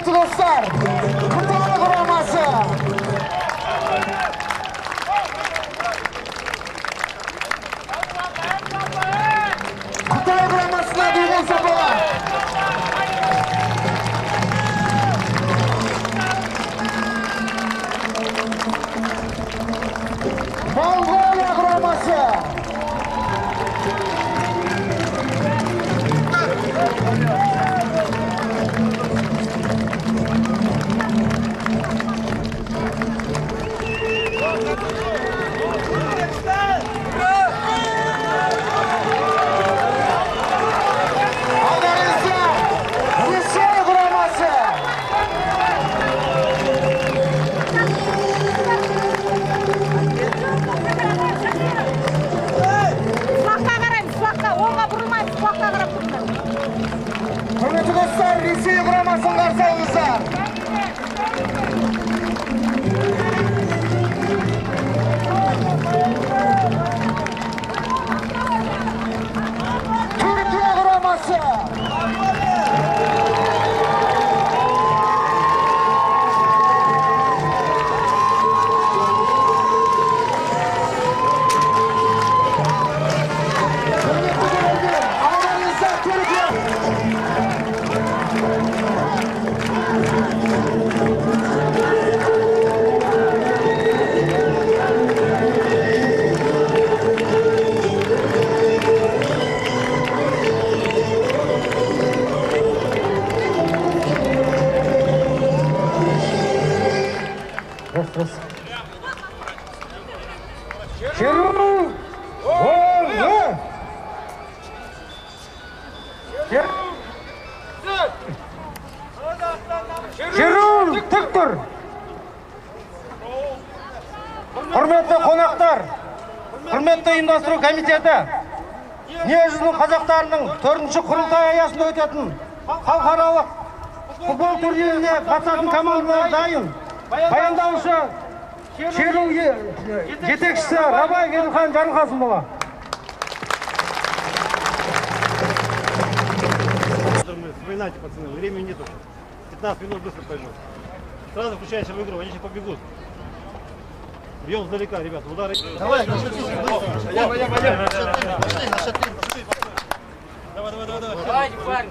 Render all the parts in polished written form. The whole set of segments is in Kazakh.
Hürmetli dostlar, Kutay Kuramazı. Kutay Kuramazı'na duygun sapılar. Mongolia Kuramazı. Hürmetli dostlar, Resiye Kuramazı'nı karşı alınızlar. Türkiye Kuramazı. Şerul! Oğlu! Şerul! Tık dur! Hürmetli konaklar, hürmetli ұйымдастыру комитеті, дүниежүзінің қазақтарының 4-ші құрылтайы аясында өтетін халықаралық футбол турниріне қатысатын командалар дайын. Баяндаушы Шеру жетекшісі Рабай Еділхан Жарылқасымова. Вспоминайте, пацаны, времени нету. 15 минут быстро пойдет. Сразу включаешься в игру, они сейчас побегут. Бьем сдалека, ребята, удары. Давай, на шатри, Давай. Давай, парень.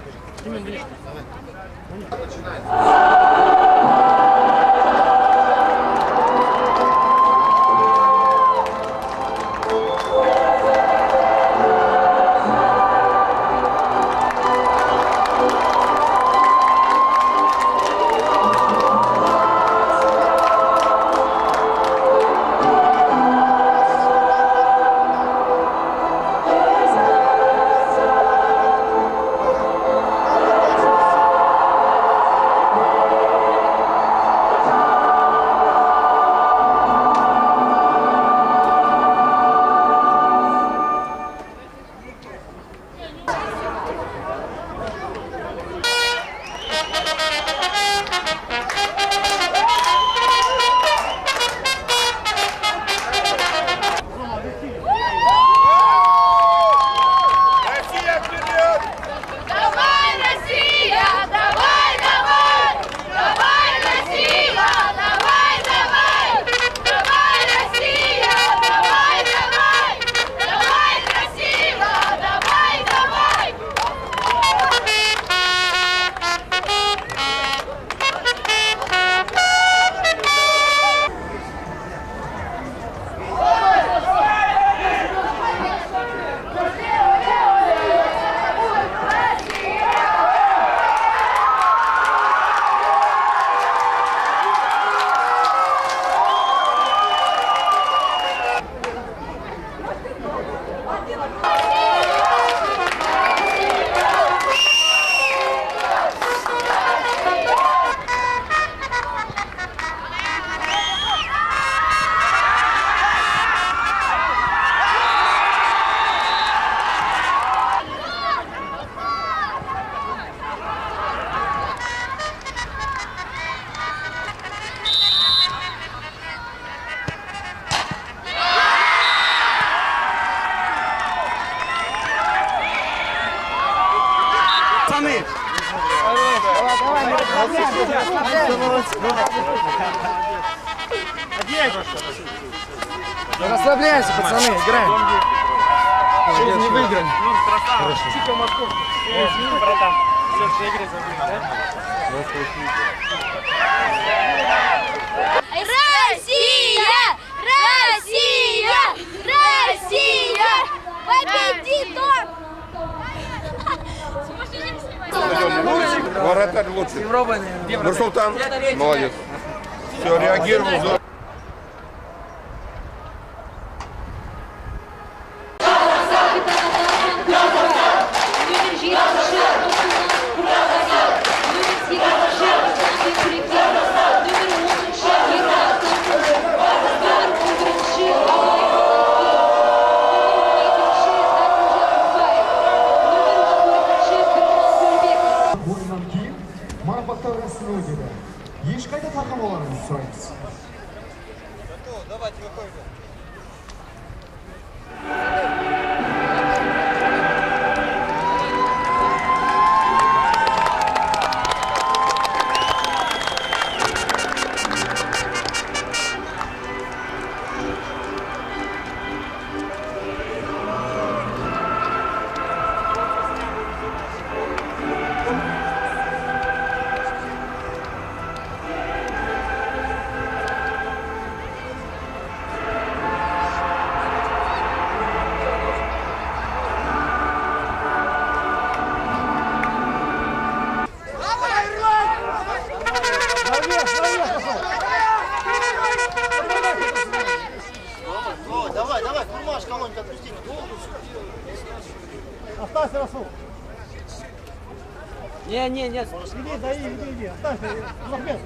Расслабляйся, пацаны, играем. Сейчас не выиграем. Тихо, Москов. Извини, братан. Следующая игра забили, да? Россия! Россия! Россия! Победит! Вратарь лучше. Нурсултан, молодец. Все, реагировал. Марапаттау рәсімі өтеді. Ешқайда тақам оларыңызды сұраймыз. Давайте выходим. Давай, курмаш кого-нибудь отпусти. Оставься, Расул. Не. Иди, оставься, Махмед.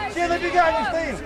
Все на бегании стоим.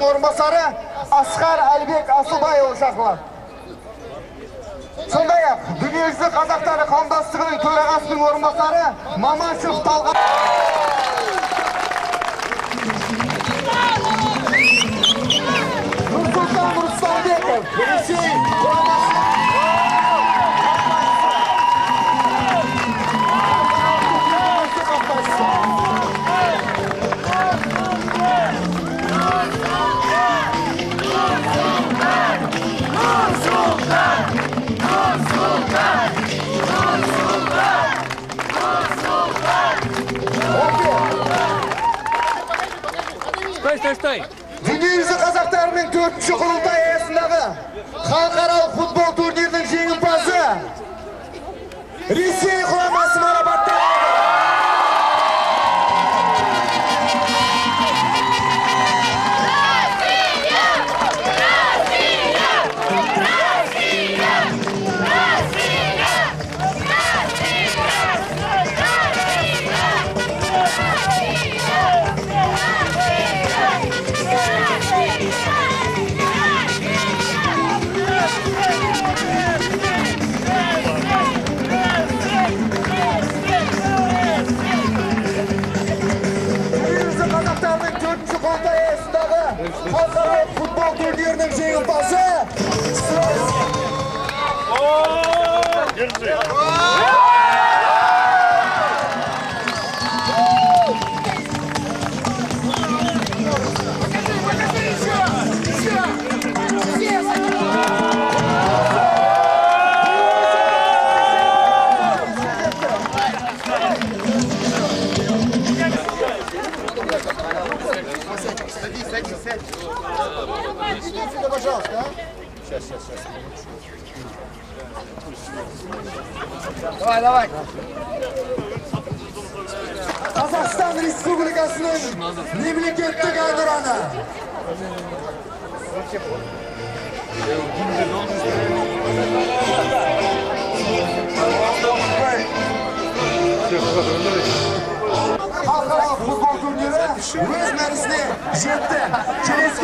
Орынбасары Асқар Әлбек Асылбайұлы шақырылады. Сондай-ақ дүниежүзілік қазақтары қауымдастығының төрағасының орынбасары Мамашев Талғат. Нұрсұлтан Рұстамбеков, Ресей құрамасы. Стой. Дүниежүзі қазақтарының 4-ші құрылтай аясындағы халықаралық футбол турнирінің жеңімпазы Ресей құрамасы марапатталды. turning jengimpozi. Держи. Сядь. Сюда, пожалуйста, а? Сейчас. Давай. Қазақстан Республикасының мемлекеттік әнұраны. Халықаралық футбол турнирі өз мәресіне жетті. Келесі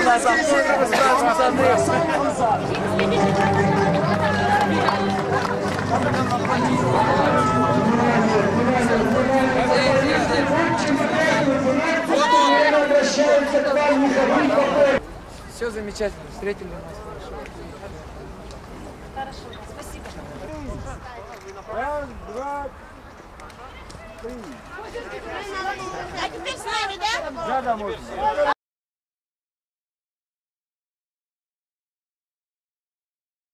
Все замечательно, встретили нас хорошо. Хорошо, спасибо. Раз, два, три. А теперь с нами, да? Да, можно.